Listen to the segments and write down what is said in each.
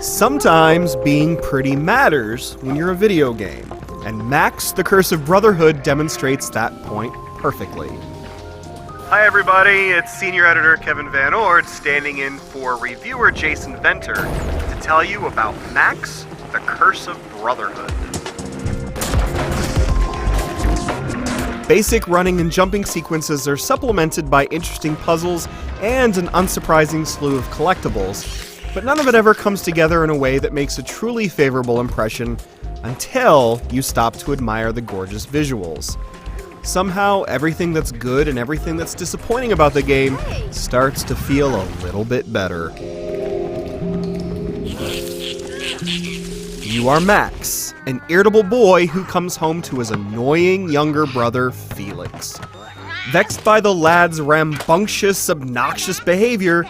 Sometimes being pretty matters when you're a video game, and Max, the Curse of Brotherhood demonstrates that point perfectly. Hi everybody, it's Senior Editor Kevin Van Ord standing in for reviewer Jason Venter to tell you about Max, the Curse of Brotherhood. Basic running and jumping sequences are supplemented by interesting puzzles and an unsurprising slew of collectibles, but none of it ever comes together in a way that makes a truly favorable impression until you stop to admire the gorgeous visuals. Somehow, everything that's good and everything that's disappointing about the game starts to feel a little bit better. You are Max, an irritable boy who comes home to his annoying younger brother, Felix. Vexed by the lad's rambunctious, obnoxious behavior,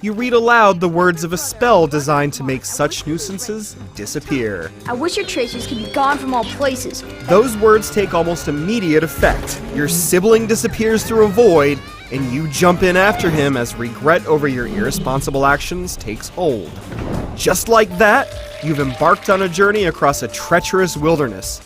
you read aloud the words of a spell designed to make such nuisances disappear. I wish your tracers could be gone from all places. Those words take almost immediate effect. Your sibling disappears through a void, and you jump in after him as regret over your irresponsible actions takes hold. Just like that, you've embarked on a journey across a treacherous wilderness.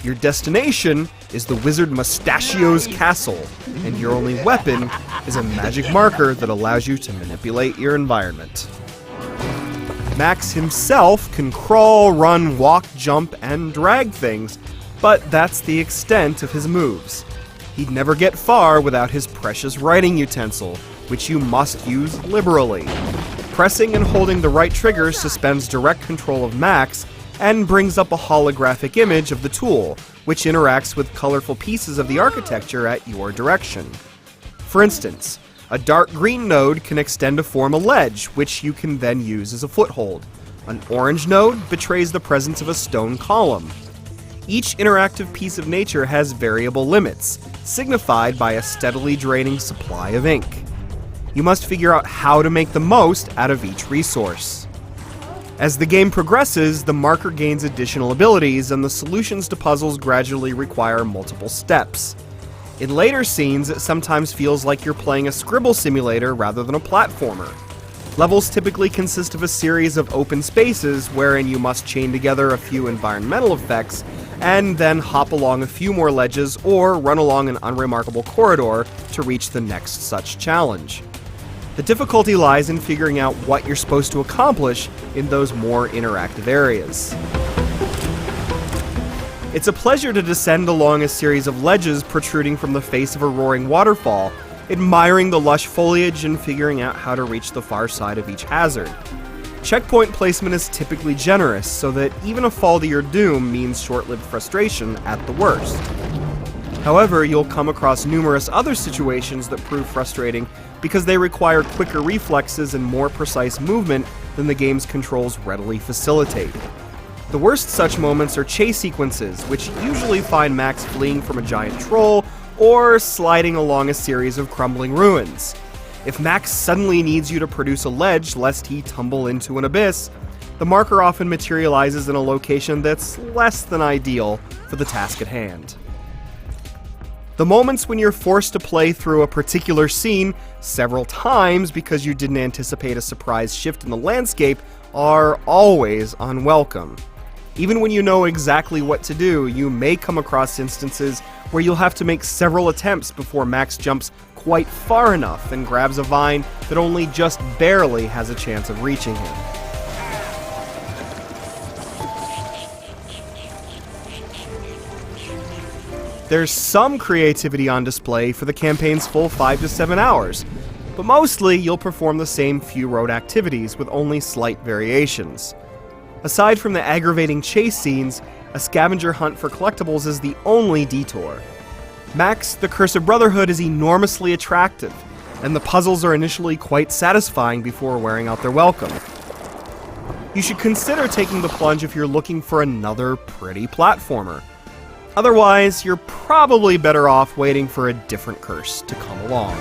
Your destination is the Wizard Mustachio's castle, and your only weapon is a magic marker that allows you to manipulate your environment. Max himself can crawl, run, walk, jump, and drag things, but that's the extent of his moves. He'd never get far without his precious writing utensil, which you must use liberally. Pressing and holding the right trigger suspends direct control of Max and brings up a holographic image of the tool, which interacts with colorful pieces of the architecture at your direction. For instance, a dark green node can extend to form a ledge, which you can then use as a foothold. An orange node betrays the presence of a stone column. Each interactive piece of nature has variable limits, signified by a steadily draining supply of ink. You must figure out how to make the most out of each resource. As the game progresses, the marker gains additional abilities, and the solutions to puzzles gradually require multiple steps. In later scenes, it sometimes feels like you're playing a scribble simulator rather than a platformer. Levels typically consist of a series of open spaces wherein you must chain together a few environmental effects, and then hop along a few more ledges or run along an unremarkable corridor to reach the next such challenge. The difficulty lies in figuring out what you're supposed to accomplish in those more interactive areas. It's a pleasure to descend along a series of ledges protruding from the face of a roaring waterfall, admiring the lush foliage and figuring out how to reach the far side of each hazard. Checkpoint placement is typically generous, so that even a fall to your doom means short-lived frustration at the worst. However, you'll come across numerous other situations that prove frustrating because they require quicker reflexes and more precise movement than the game's controls readily facilitate. The worst such moments are chase sequences, which usually find Max fleeing from a giant troll or sliding along a series of crumbling ruins. If Max suddenly needs you to produce a ledge lest he tumble into an abyss, the marker often materializes in a location that's less than ideal for the task at hand. The moments when you're forced to play through a particular scene several times because you didn't anticipate a surprise shift in the landscape are always unwelcome. Even when you know exactly what to do, you may come across instances where you'll have to make several attempts before Max jumps quite far enough and grabs a vine that only just barely has a chance of reaching him. There's some creativity on display for the campaign's full 5 to 7 hours, but mostly you'll perform the same few road activities with only slight variations. Aside from the aggravating chase scenes, a scavenger hunt for collectibles is the only detour. Max, the Curse of Brotherhood is enormously attractive, and the puzzles are initially quite satisfying before wearing out their welcome. You should consider taking the plunge if you're looking for another pretty platformer. Otherwise, you're probably better off waiting for a different curse to come along.